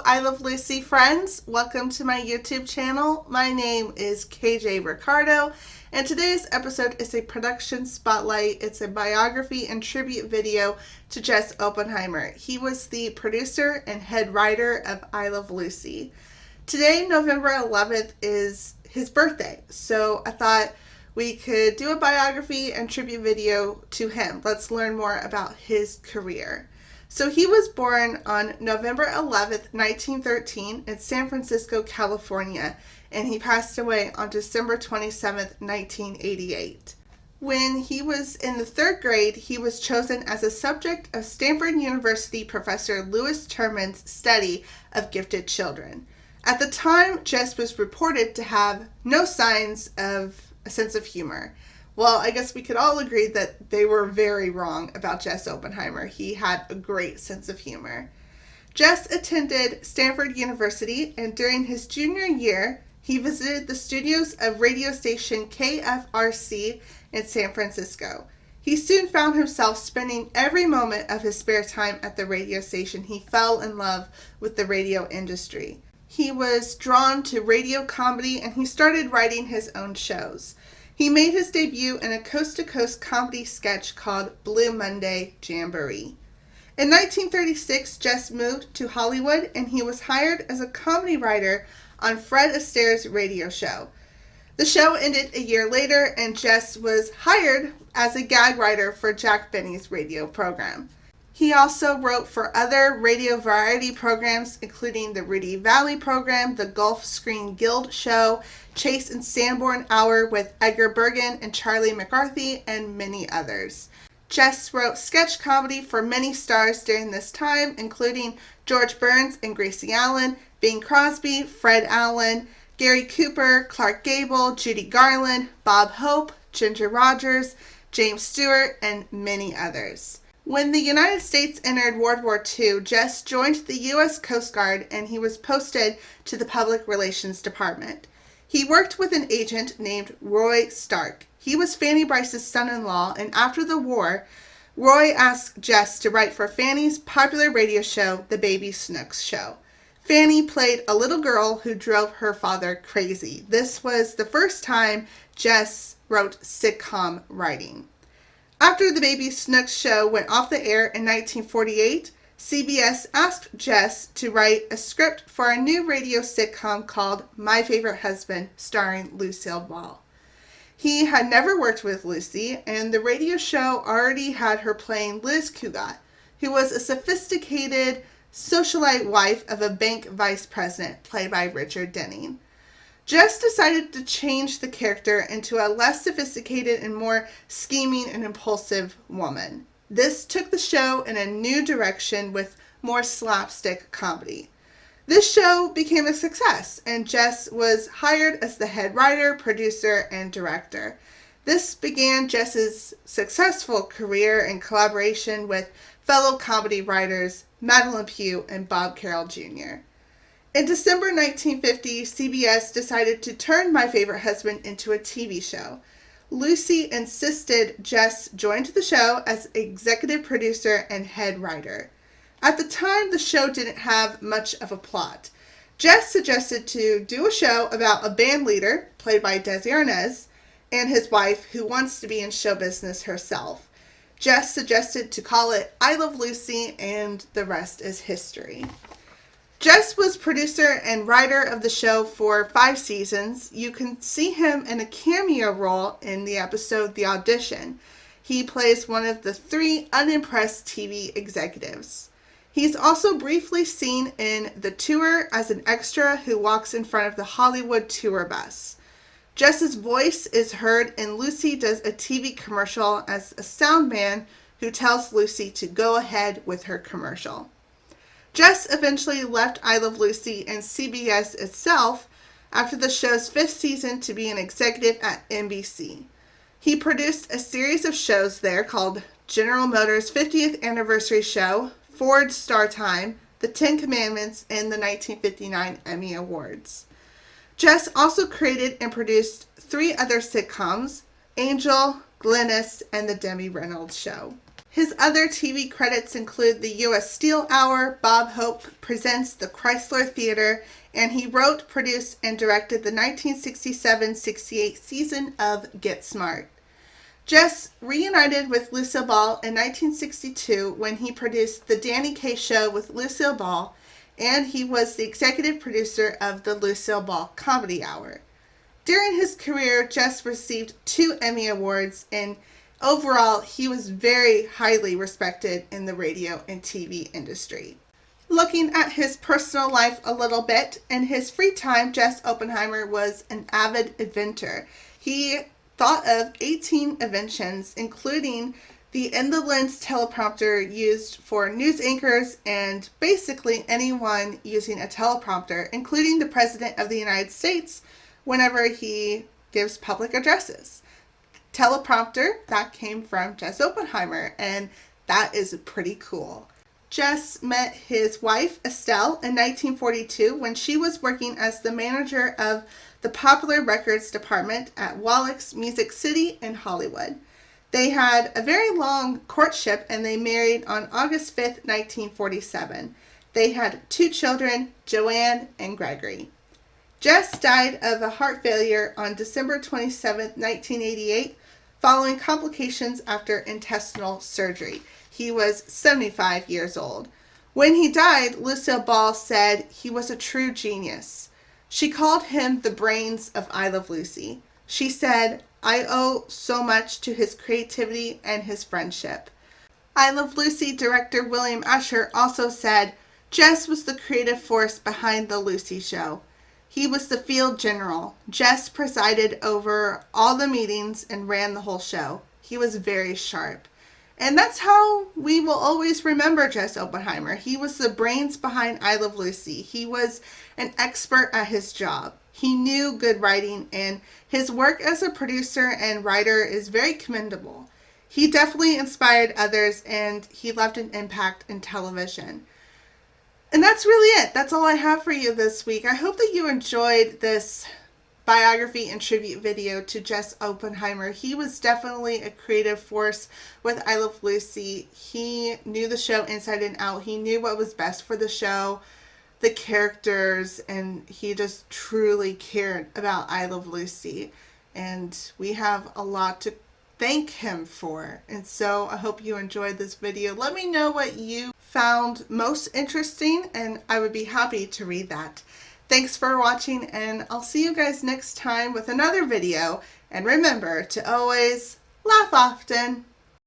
I Love Lucy friends. Welcome to my YouTube channel. My name is KJ Ricardo, and today's episode is a production spotlight. It's a biography and tribute video to Jess Oppenheimer. He was the producer and head writer of I Love Lucy. Today, November 11th, is his birthday, so I thought we could do a biography and tribute video to him. Let's learn more about his career. So he was born on November 11th, 1913 in San Francisco, California, and he passed away on December 27th, 1988. When he was in the third grade, he was chosen as a subject of Stanford University professor Louis Terman's study of gifted children. At the time, Jess was reported to have no signs of a sense of humor. Well, I guess we could all agree that they were very wrong about Jess Oppenheimer. He had a great sense of humor. Jess attended Stanford University, and during his junior year, he visited the studios of radio station KFRC in San Francisco. He soon found himself spending every moment of his spare time at the radio station. He fell in love with the radio industry. He was drawn to radio comedy, and he started writing his own shows. He made his debut in a coast-to-coast comedy sketch called Blue Monday Jamboree. In 1936, Jess moved to Hollywood, and he was hired as a comedy writer on Fred Astaire's radio show. The show ended a year later, and Jess was hired as a gag writer for Jack Benny's radio program. He also wrote for other radio variety programs, including the Rudy Valley program, the Gulf Screen Guild show, Chase and Sanborn Hour with Edgar Bergen and Charlie McCarthy, and many others. Jess wrote sketch comedy for many stars during this time, including George Burns and Gracie Allen, Bing Crosby, Fred Allen, Gary Cooper, Clark Gable, Judy Garland, Bob Hope, Ginger Rogers, James Stewart, and many others. When the United States entered World War II, Jess joined the U.S. Coast Guard, and he was posted to the Public Relations Department. He worked with an agent named Roy Stark. He was Fanny Brice's son-in-law, and after the war, Roy asked Jess to write for Fanny's popular radio show, The Baby Snooks Show. Fanny played a little girl who drove her father crazy. This was the first time Jess wrote sitcom writing. After The Baby Snooks Show went off the air in 1948, CBS asked Jess to write a script for a new radio sitcom called My Favorite Husband, starring Lucille Ball. He had never worked with Lucy, and the radio show already had her playing Liz Cugat, who was a sophisticated socialite wife of a bank vice president, played by Richard Denning. Jess decided to change the character into a less sophisticated and more scheming and impulsive woman. This took the show in a new direction with more slapstick comedy. This show became a success, and Jess was hired as the head writer, producer, and director. This began Jess's successful career in collaboration with fellow comedy writers Madeline Pugh and Bob Carroll Jr. In December 1950, CBS decided to turn My Favorite Husband into a TV show. Lucy insisted Jess join the show as executive producer and head writer. At the time, the show didn't have much of a plot. Jess suggested to do a show about a band leader, played by Desi Arnaz, and his wife, who wants to be in show business herself. Jess suggested to call it I Love Lucy, and the rest is history. Jess was producer and writer of the show for 5 seasons. You can see him in a cameo role in the episode The Audition. He plays one of the 3 unimpressed TV executives. He's also briefly seen in The Tour as an extra who walks in front of the Hollywood tour bus. Jess's voice is heard in Lucy Does a TV Commercial as a sound man who tells Lucy to go ahead with her commercial. Jess eventually left I Love Lucy and CBS itself after the show's 5th season to be an executive at NBC. He produced a series of shows there called General Motors' 50th Anniversary Show, Ford Star Time, The 10 Commandments, and the 1959 Emmy Awards. Jess also created and produced 3 other sitcoms, Angel, Glennis, and The Debbie Reynolds Show. His other TV credits include the U.S. Steel Hour, Bob Hope Presents the Chrysler Theater, and he wrote, produced, and directed the 1967-68 season of Get Smart. Jess reunited with Lucille Ball in 1962 when he produced The Danny Kaye Show with Lucille Ball, and he was the executive producer of the Lucille Ball Comedy Hour. During his career, Jess received 2 Emmy Awards, and overall, he was very highly respected in the radio and TV industry. Looking at his personal life a little bit, in his free time, Jess Oppenheimer was an avid inventor. He thought of 18 inventions, including the in-the-lens teleprompter used for news anchors and basically anyone using a teleprompter, including the President of the United States whenever he gives public addresses. Teleprompter, that came from Jess Oppenheimer, and that is pretty cool. Jess met his wife, Estelle, in 1942 when she was working as the manager of the Popular Records Department at Wallack's Music City in Hollywood. They had a very long courtship and they married on August 5th, 1947. They had 2 children, Joanne and Gregory. Jess died of a heart failure on December 27th, 1988, following complications after intestinal surgery. He was 75 years old. When he died, Lucille Ball said he was a true genius. She called him the brains of I Love Lucy. She said, "I owe so much to his creativity and his friendship." I Love Lucy director William Usher also said, "Jess was the creative force behind the Lucy Show. He was the field general. Jess presided over all the meetings and ran the whole show. He was very sharp." And that's how we will always remember Jess Oppenheimer. He was the brains behind I Love Lucy. He was an expert at his job. He knew good writing, and his work as a producer and writer is very commendable. He definitely inspired others, and he left an impact in television. And that's really it. That's all I have for you this week. I hope that you enjoyed this biography and tribute video to Jess Oppenheimer. He was definitely a creative force with I Love Lucy. He knew the show inside and out. He knew what was best for the show, the characters, and he just truly cared about I Love Lucy. And we have a lot to thank him for. And so I hope you enjoyed this video. Let me know what you found most interesting, and I would be happy to read that. Thanks for watching, and I'll see you guys next time with another video. And remember to always laugh often.